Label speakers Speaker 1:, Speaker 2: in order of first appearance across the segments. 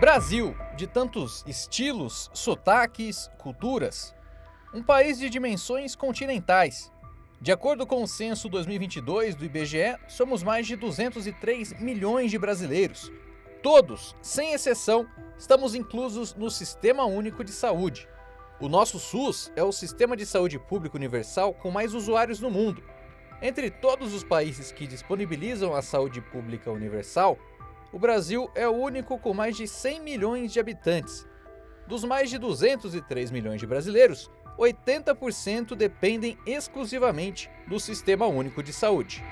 Speaker 1: Brasil, de tantos estilos, sotaques, culturas. Um país de dimensões continentais. De acordo com o censo 2022 do IBGE, somos mais de 203 milhões de brasileiros. Todos, sem exceção, estamos inclusos no Sistema Único de Saúde. O nosso SUS é o sistema de saúde pública universal com mais usuários no mundo. Entre todos os países que disponibilizam a saúde pública universal, o Brasil é o único com mais de 100 milhões de habitantes. Dos mais de 203 milhões de brasileiros, 80% dependem exclusivamente do Sistema Único de Saúde.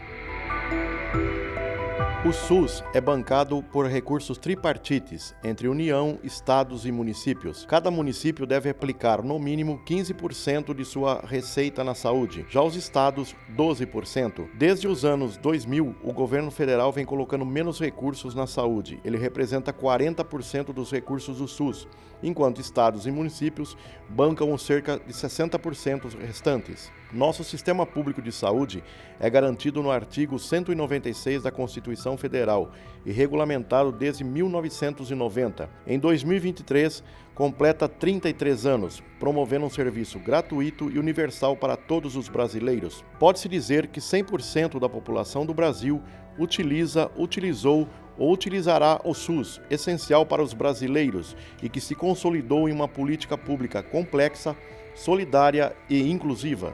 Speaker 2: O SUS é bancado por recursos tripartites entre União, Estados e municípios. Cada município deve aplicar no mínimo 15% de sua receita na saúde. Já os estados, 12%. Desde os anos 2000, o governo federal vem colocando menos recursos na saúde. Ele representa 40% dos recursos do SUS, enquanto estados e municípios bancam os cerca de 60% restantes. Nosso sistema público de saúde é garantido no artigo 196 da Constituição Federal e regulamentado desde 1990. Em 2023, completa 33 anos, promovendo um serviço gratuito e universal para todos os brasileiros. Pode-se dizer que 100% da população do Brasil utilizou ou utilizará o SUS, essencial para os brasileiros e que se consolidou em uma política pública complexa, solidária e inclusiva.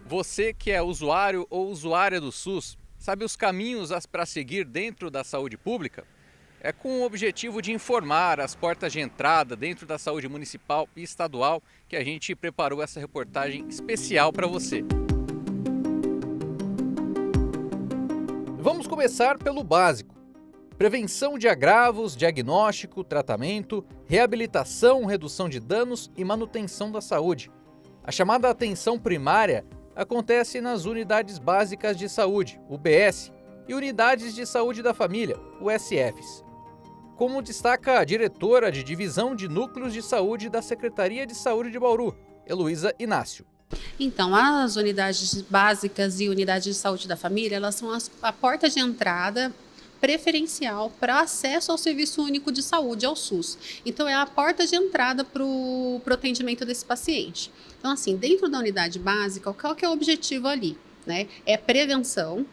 Speaker 1: Você que é usuário ou usuária do SUS, sabe os caminhos para seguir dentro da saúde pública? É com o objetivo de informar as portas de entrada dentro da saúde municipal e estadual que a gente preparou essa reportagem especial para você. Vamos começar pelo básico. Prevenção de agravos, diagnóstico, tratamento, reabilitação, redução de danos e manutenção da saúde. A chamada atenção primária acontece nas unidades básicas de saúde, UBS, e unidades de saúde da família, USFs. Como destaca a diretora de Divisão de Núcleos de Saúde da Secretaria de Saúde de Bauru, Heloísa Inácio.
Speaker 3: Então, as unidades básicas e unidades de saúde da família, elas são a porta de entrada preferencial para acesso ao Serviço Único de Saúde, ao SUS. Então, é a porta de entrada para o atendimento desse paciente. Então, assim, dentro da unidade básica, qual que é o objetivo ali? Né? É prevenção,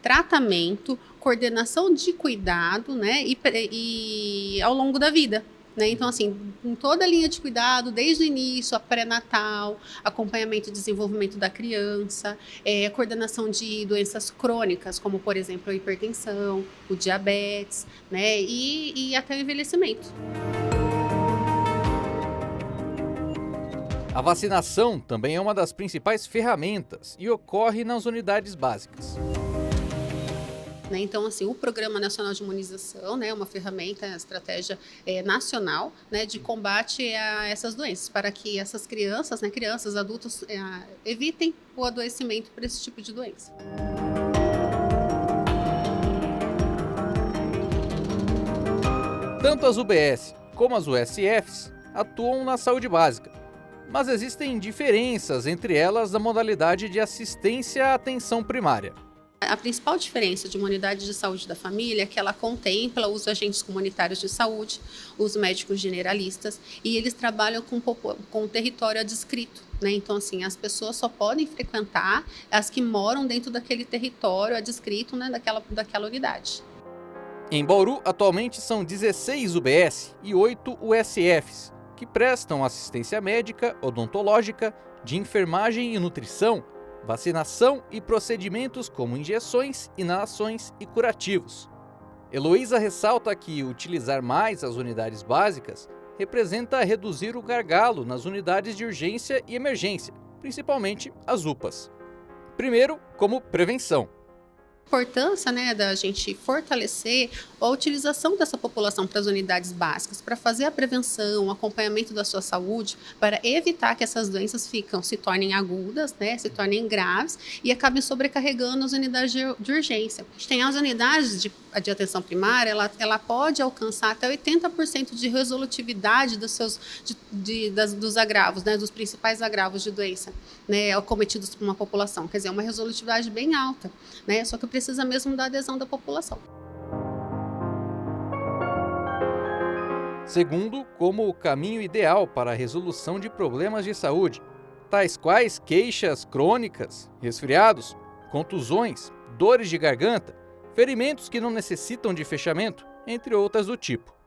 Speaker 3: tratamento, coordenação de cuidado, né? e ao longo da vida. Então, assim, em toda a linha de cuidado, desde o início, a pré-natal, acompanhamento e desenvolvimento da criança, coordenação de doenças crônicas, como, por exemplo, a hipertensão, o diabetes, né, e até o envelhecimento.
Speaker 1: A vacinação também é uma das principais ferramentas e ocorre nas unidades básicas.
Speaker 3: Então, assim, o Programa Nacional de Imunização é uma ferramenta, estratégia nacional, de combate a essas doenças, para que essas crianças, crianças, adultos, evitem o adoecimento por esse tipo de doença.
Speaker 1: Tanto as UBS como as USFs atuam na saúde básica, mas existem diferenças entre elas da modalidade de assistência à atenção primária.
Speaker 3: A principal diferença de uma unidade de saúde da família é que ela contempla os agentes comunitários de saúde, os médicos generalistas, e eles trabalham com o território adscrito. Então, assim, as pessoas só podem frequentar as que moram dentro daquele território adscrito, daquela unidade.
Speaker 1: Em Bauru, atualmente são 16 UBS e 8 USFs, que prestam assistência médica, odontológica, de enfermagem e nutrição, vacinação e procedimentos como injeções, inalações e curativos. Heloísa ressalta que utilizar mais as unidades básicas representa reduzir o gargalo nas unidades de urgência e emergência, principalmente as UPAs. Primeiro, como prevenção.
Speaker 3: A importância da gente fortalecer a utilização dessa população para as unidades básicas, para fazer a prevenção, o acompanhamento da sua saúde, para evitar que essas doenças se tornem agudas, se tornem graves e acabem sobrecarregando as unidades de urgência. Tem as unidades de atenção primária, ela pode alcançar até 80% de resolutividade dos agravos, dos principais agravos de doença, cometidos por uma população. Quer dizer, é uma resolutividade bem alta, só que precisa mesmo da adesão da população.
Speaker 1: Segundo, como o caminho ideal para a resolução de problemas de saúde, tais quais queixas crônicas, resfriados, contusões, dores de garganta, ferimentos que não necessitam de fechamento, entre outras do tipo.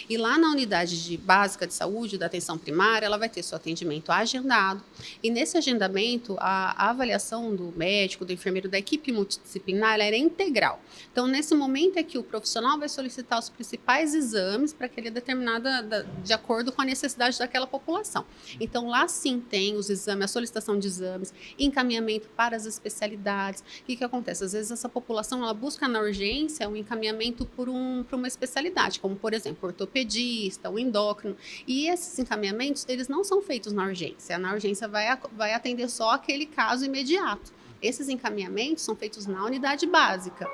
Speaker 3: E lá na unidade básica de saúde, da atenção primária, ela vai ter seu atendimento agendado. E nesse agendamento, a avaliação do médico, do enfermeiro, da equipe multidisciplinar, ela é integral. Então, nesse momento é que o profissional vai solicitar os principais exames para aquele determinada, de acordo com a necessidade daquela população. Então, lá sim tem os exames, a solicitação de exames, encaminhamento para as especialidades. O que acontece? Às vezes essa população ela busca na urgência um encaminhamento por uma especialidade, como por exemplo, ortopedista, o endócrino, e esses encaminhamentos, eles não são feitos na urgência. Na urgência vai atender só aquele caso imediato. Esses encaminhamentos são feitos na unidade básica.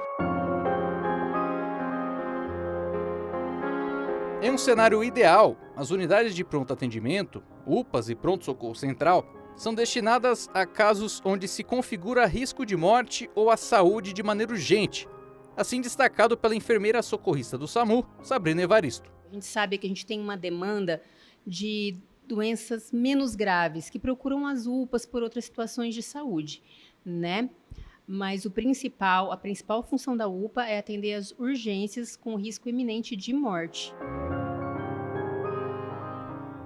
Speaker 1: Em um cenário ideal, as unidades de pronto atendimento, UPAs e pronto-socorro central, são destinadas a casos onde se configura risco de morte ou à saúde de maneira urgente, assim destacado pela enfermeira socorrista do SAMU, Sabrina Evaristo.
Speaker 4: A gente sabe que a gente tem uma demanda de doenças menos graves, que procuram as UPAs por outras situações de saúde, né? Mas a principal função da UPA é atender as urgências com risco iminente de morte.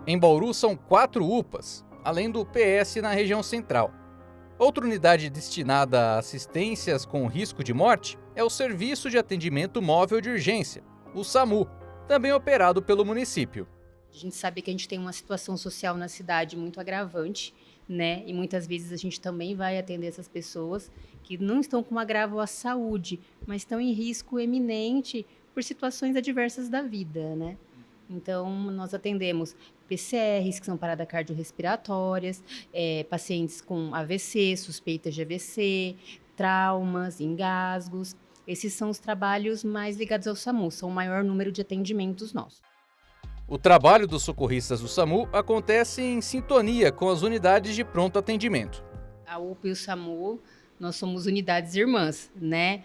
Speaker 1: Em Bauru são 4 UPAs, além do PS na região central. Outra unidade destinada a assistências com risco de morte é o Serviço de Atendimento Móvel de Urgência, o SAMU, também operado pelo município.
Speaker 4: A gente sabe que a gente tem uma situação social na cidade muito agravante, né? E muitas vezes a gente também vai atender essas pessoas que não estão com agravo à saúde, mas estão em risco eminente por situações adversas da vida, né? Então, nós atendemos PCRs, que são paradas cardiorrespiratórias, pacientes com AVC, suspeitas de AVC, traumas, engasgos. Esses são os trabalhos mais ligados ao SAMU, são o maior número de atendimentos nossos.
Speaker 1: O trabalho dos socorristas do SAMU acontece em sintonia com as unidades de pronto atendimento.
Speaker 4: A UPA e o SAMU, nós somos unidades irmãs, né?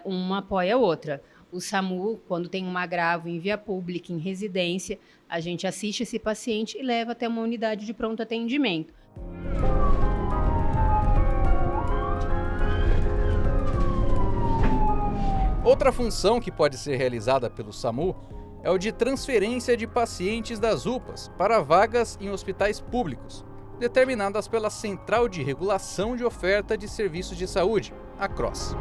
Speaker 4: Uma apoia a outra. O SAMU, quando tem um agravo em via pública, em residência, a gente assiste esse paciente e leva até uma unidade de pronto atendimento.
Speaker 1: Outra função que pode ser realizada pelo SAMU é o de transferência de pacientes das UPAs para vagas em hospitais públicos, determinadas pela Central de Regulação de Oferta de Serviços de Saúde, a CROSS.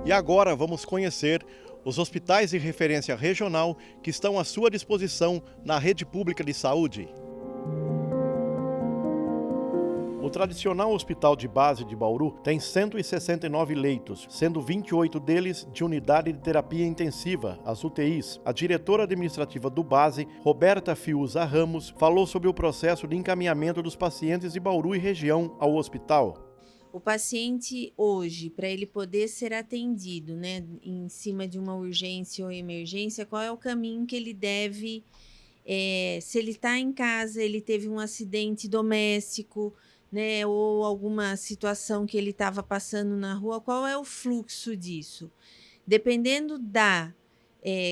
Speaker 2: E agora vamos conhecer os hospitais de referência regional que estão à sua disposição na rede pública de saúde. O tradicional Hospital de Base de Bauru tem 169 leitos, sendo 28 deles de unidade de terapia intensiva, as UTIs. A diretora administrativa do Base, Roberta Fiuza Ramos, falou sobre o processo de encaminhamento dos pacientes de Bauru e região ao hospital.
Speaker 5: O paciente hoje, para ele poder ser atendido, né, em cima de uma urgência ou emergência, qual é o caminho que ele deve, se ele está em casa, ele teve um acidente doméstico, né, ou alguma situação que ele estava passando na rua, qual é o fluxo disso? Dependendo da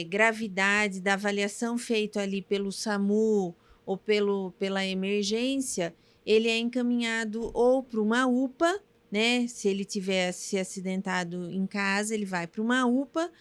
Speaker 5: gravidade, da avaliação feita ali pelo SAMU ou pela emergência, ele é encaminhado ou para uma UPA, né? Se ele tiver se acidentado em casa, ele vai para uma UPA.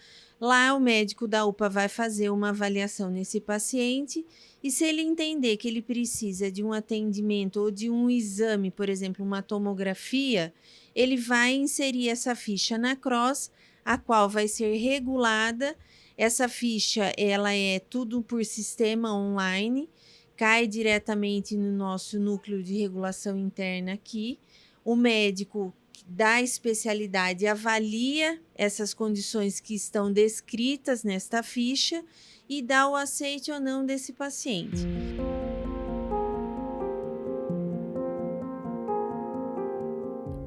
Speaker 5: Lá o médico da UPA vai fazer uma avaliação nesse paciente e se ele entender que ele precisa de um atendimento ou de um exame, por exemplo, uma tomografia, ele vai inserir essa ficha na CROSS, a qual vai ser regulada. Essa ficha, ela é tudo por sistema online, cai diretamente no nosso núcleo de regulação interna aqui. O médico da especialidade avalia essas condições que estão descritas nesta ficha e dá o aceite ou não desse paciente.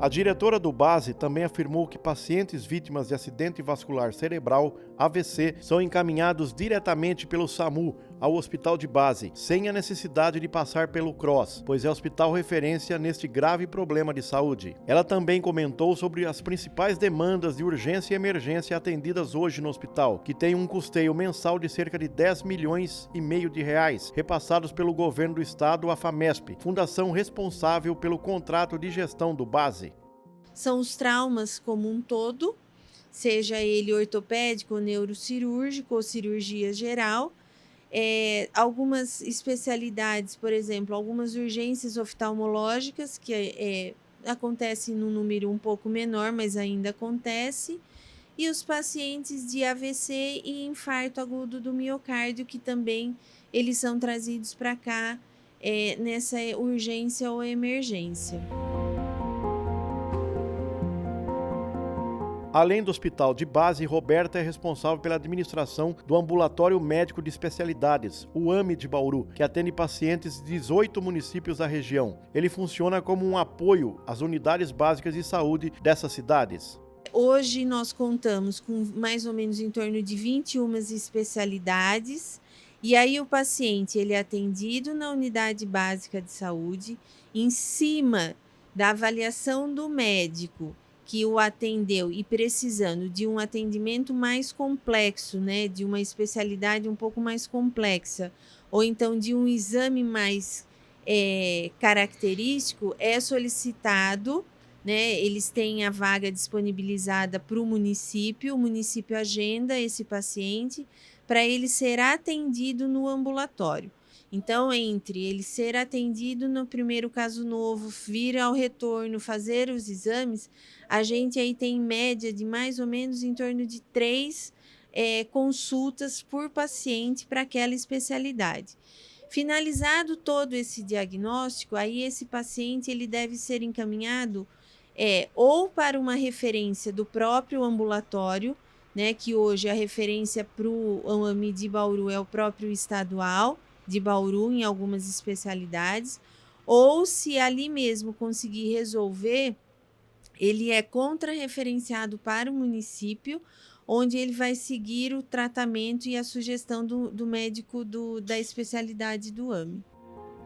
Speaker 2: A diretora do BASE também afirmou que pacientes vítimas de acidente vascular cerebral, AVC, são encaminhados diretamente pelo SAMU ao hospital de base, sem a necessidade de passar pelo CROSS, pois é hospital referência neste grave problema de saúde. Ela também comentou sobre as principais demandas de urgência e emergência atendidas hoje no hospital, que tem um custeio mensal de cerca de 10 milhões e meio de reais, repassados pelo governo do estado à FAMESP, fundação responsável pelo contrato de gestão do BASE.
Speaker 5: São os traumas como um todo, seja ele ortopédico, neurocirúrgico ou cirurgia geral. Algumas especialidades, por exemplo, algumas urgências oftalmológicas, que acontecem num número um pouco menor, mas ainda acontece. E os pacientes de AVC e infarto agudo do miocárdio, que também eles são trazidos para cá nessa urgência ou emergência.
Speaker 2: Além do hospital de base, Roberta é responsável pela administração do Ambulatório Médico de Especialidades, o AME de Bauru, que atende pacientes de 18 municípios da região. Ele funciona como um apoio às unidades básicas de saúde dessas cidades.
Speaker 5: Hoje nós contamos com mais ou menos em torno de 21 especialidades, e aí o paciente ele é atendido na unidade básica de saúde, em cima da avaliação do médico que o atendeu e precisando de um atendimento mais complexo, né, de uma especialidade um pouco mais complexa, ou então de um exame mais característico, é solicitado, né, eles têm a vaga disponibilizada para o município agenda esse paciente para ele ser atendido no ambulatório. Então, entre ele ser atendido no primeiro caso novo, vir ao retorno, fazer os exames, a gente aí tem média de mais ou menos em torno de 3 consultas por paciente para aquela especialidade. Finalizado todo esse diagnóstico, aí esse paciente ele deve ser encaminhado ou para uma referência do próprio ambulatório, né, que hoje a referência para o AME de Bauru é o próprio estadual de Bauru em algumas especialidades, ou se ali mesmo conseguir resolver, ele é contra-referenciado para o município, onde ele vai seguir o tratamento e a sugestão do médico da especialidade do AME.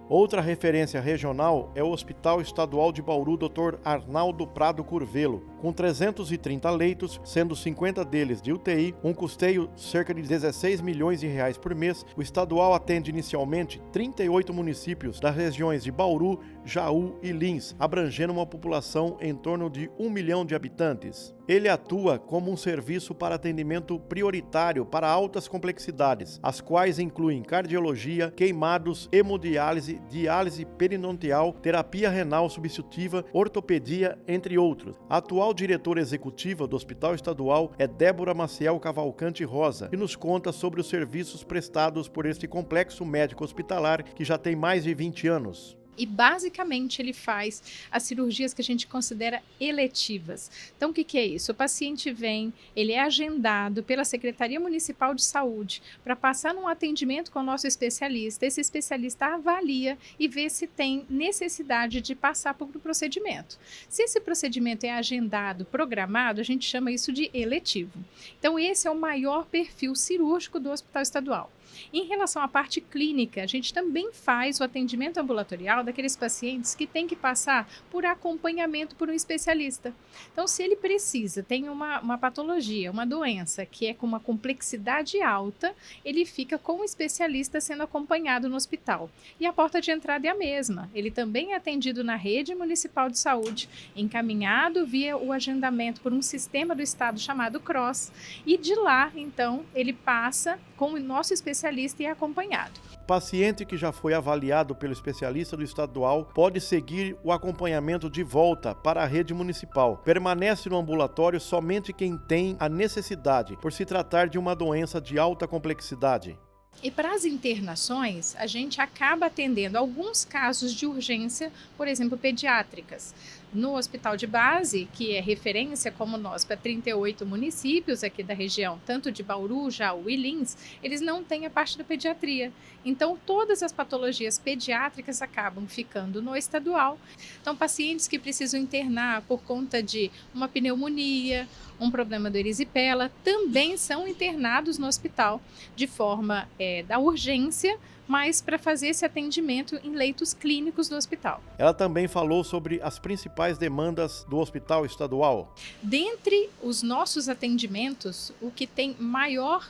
Speaker 2: Outra referência regional é o Hospital Estadual de Bauru Dr. Arnaldo Prado Curvelo, com 330 leitos, sendo 50 deles de UTI, um custeio cerca de 16 milhões de reais por mês. O estadual atende inicialmente 38 municípios das regiões de Bauru, Jaú e Lins, abrangendo uma população em torno de 1 milhão de habitantes. Ele atua como um serviço para atendimento prioritário para altas complexidades, as quais incluem cardiologia, queimados, hemodiálise, diálise peritoneal, terapia renal substitutiva, ortopedia, entre outros. A atual diretora executiva do Hospital Estadual é Débora Maciel Cavalcante Rosa, que nos conta sobre os serviços prestados por este complexo médico hospitalar que já tem mais de 20 anos.
Speaker 6: E basicamente ele faz as cirurgias que a gente considera eletivas. Então o que é isso? O paciente vem, ele é agendado pela Secretaria Municipal de Saúde para passar num atendimento com o nosso especialista. Esse especialista avalia e vê se tem necessidade de passar por um procedimento. Se esse procedimento é agendado, programado, a gente chama isso de eletivo. Então esse é o maior perfil cirúrgico do Hospital Estadual. Em relação à parte clínica, a gente também faz o atendimento ambulatorial daqueles pacientes que têm que passar por acompanhamento por um especialista. Então, se ele precisa, tem uma patologia, uma doença que é com uma complexidade alta, ele fica com o especialista sendo acompanhado no hospital. E a porta de entrada é a mesma. Ele também é atendido na rede municipal de saúde, encaminhado via o agendamento por um sistema do estado chamado CROSS. E de lá, então, ele passa com o nosso especialista e é acompanhado.
Speaker 2: O paciente que já foi avaliado pelo especialista do estadual pode seguir o acompanhamento de volta para a rede municipal. Permanece no ambulatório somente quem tem a necessidade, por se tratar de uma doença de alta complexidade.
Speaker 6: E para as internações, a gente acaba atendendo alguns casos de urgência, por exemplo, pediátricas. No hospital de base, que é referência como nós para 38 municípios aqui da região, tanto de Bauru, Jaú e Lins, eles não têm a parte da pediatria. Então, todas as patologias pediátricas acabam ficando no estadual. Então, pacientes que precisam internar por conta de uma pneumonia, um problema do erisipela, também são internados no hospital de forma da urgência, mas para fazer esse atendimento em leitos clínicos do hospital.
Speaker 2: Ela também falou sobre as principais demandas do hospital estadual.
Speaker 6: Dentre os nossos atendimentos, o que tem maior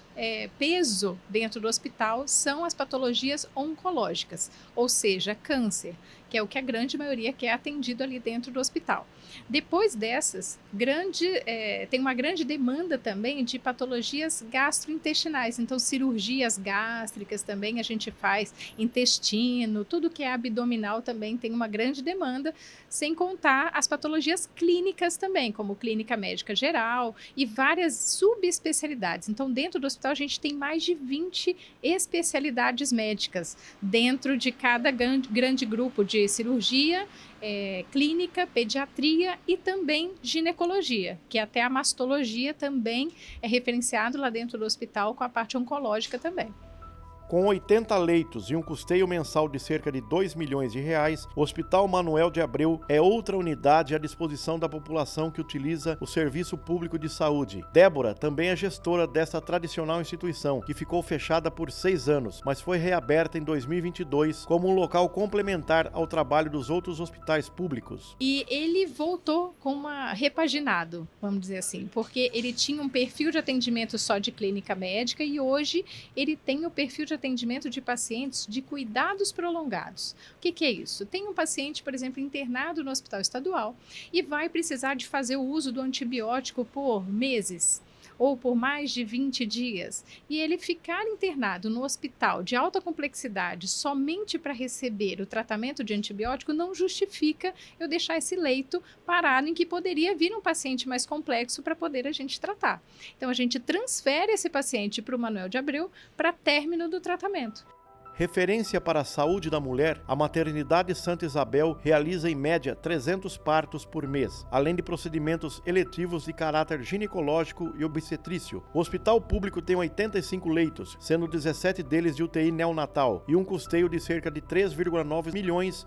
Speaker 6: peso dentro do hospital são as patologias oncológicas, ou seja, câncer, que é o que a grande maioria quer atendido ali dentro do hospital. Depois dessas, tem uma grande demanda também de patologias gastrointestinais, então cirurgias gástricas também a gente faz, intestino, tudo que é abdominal também tem uma grande demanda, sem contar as patologias clínicas também, como clínica médica geral e várias subespecialidades. Então, dentro do hospital a gente tem mais de 20 especialidades médicas dentro de cada grande grupo de cirurgia, clínica, pediatria e também ginecologia, que até a mastologia também é referenciado lá dentro do hospital com a parte oncológica também.
Speaker 2: Com 80 leitos e um custeio mensal de cerca de R$2 milhões, o Hospital Manoel de Abreu é outra unidade à disposição da população que utiliza o Serviço Público de Saúde. Débora também é gestora dessa tradicional instituição, que ficou fechada por 6 anos, mas foi reaberta em 2022 como um local complementar ao trabalho dos outros hospitais públicos.
Speaker 6: E ele voltou repaginado, vamos dizer assim, porque ele tinha um perfil de atendimento só de clínica médica e hoje ele tem o perfil de atendimento de pacientes de cuidados prolongados. O que é isso? Tem um paciente, por exemplo, internado no hospital estadual e vai precisar de fazer o uso do antibiótico por meses ou por mais de 20 dias, e ele ficar internado no hospital de alta complexidade somente para receber o tratamento de antibiótico não justifica eu deixar esse leito parado em que poderia vir um paciente mais complexo para poder a gente tratar. Então, a gente transfere esse paciente para o Manoel de Abreu para término do tratamento.
Speaker 2: Referência para a saúde da mulher, a Maternidade Santa Isabel realiza em média 300 partos por mês, além de procedimentos eletivos de caráter ginecológico e obstetrício. O hospital público tem 85 leitos, sendo 17 deles de UTI neonatal, e um custeio de cerca de R$3,9 milhões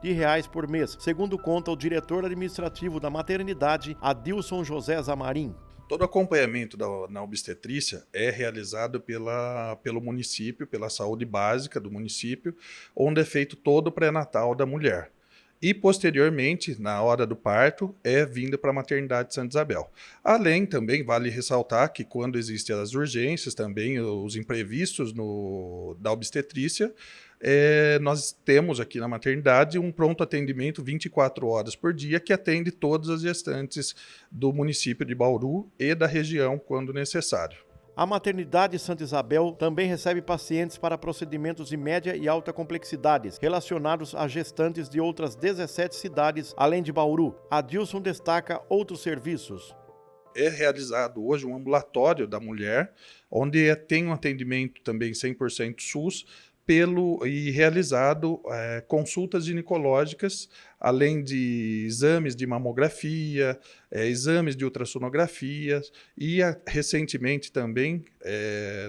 Speaker 2: por mês, segundo conta o diretor administrativo da maternidade, Adilson José Zamarim.
Speaker 7: Todo acompanhamento na obstetrícia é realizado pelo município, pela saúde básica do município, onde é feito todo o pré-natal da mulher. E, posteriormente, na hora do parto, é vindo para a maternidade Santa Isabel. Além, também, vale ressaltar que quando existem as urgências, também os imprevistos da obstetrícia, nós temos aqui na maternidade um pronto atendimento 24 horas por dia que atende todas as gestantes do município de Bauru e da região quando necessário.
Speaker 2: A Maternidade Santa Isabel também recebe pacientes para procedimentos de média e alta complexidades, relacionados a gestantes de outras 17 cidades, além de Bauru. Adilson destaca outros serviços.
Speaker 7: É realizado hoje um ambulatório da mulher, onde tem um atendimento também 100% SUS, e realizado consultas ginecológicas, além de exames de mamografia, exames de ultrassonografia e recentemente também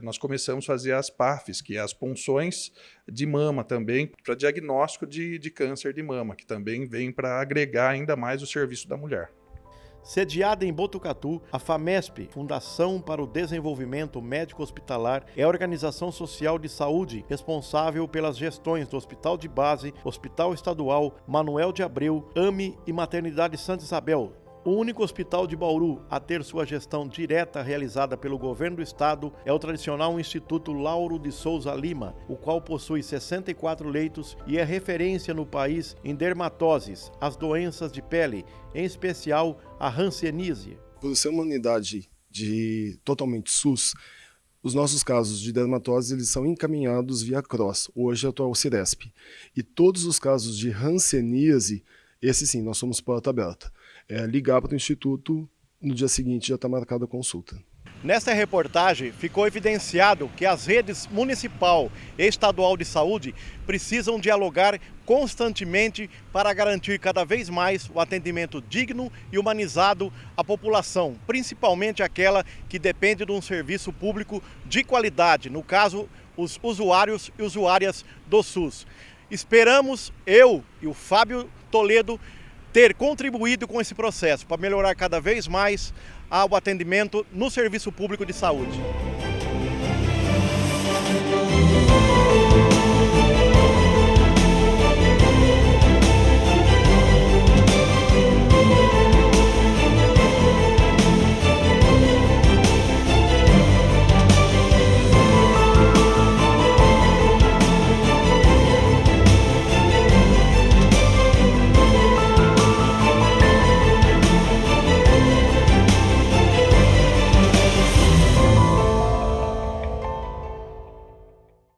Speaker 7: nós começamos a fazer as PAFs, que é as punções de mama também, para diagnóstico de câncer de mama, que também vem para agregar ainda mais o serviço da mulher.
Speaker 2: Sediada em Botucatu, a FAMESP, Fundação para o Desenvolvimento Médico-Hospitalar, é a organização social de saúde responsável pelas gestões do Hospital de Base, Hospital Estadual, Manoel de Abreu, AME e Maternidade Santa Isabel. O único hospital de Bauru a ter sua gestão direta realizada pelo governo do estado é o tradicional Instituto Lauro de Souza Lima, o qual possui 64 leitos e é referência no país em dermatoses, as doenças de pele, em especial a hanseníase.
Speaker 8: Por ser uma unidade totalmente SUS, os nossos casos de dermatose eles são encaminhados via CROSS, hoje atual Ciresp. E todos os casos de hanseníase, esse sim, nós somos porta aberta. Ligar para o Instituto, no dia seguinte já está marcada a consulta.
Speaker 2: Nesta reportagem ficou evidenciado que as redes municipal e estadual de saúde precisam dialogar constantemente para garantir cada vez mais o atendimento digno e humanizado à população, principalmente aquela que depende de um serviço público de qualidade, no caso, os usuários e usuárias do SUS. Esperamos, eu e o Fábio Toledo, ter contribuído com esse processo para melhorar cada vez mais o atendimento no serviço público de saúde.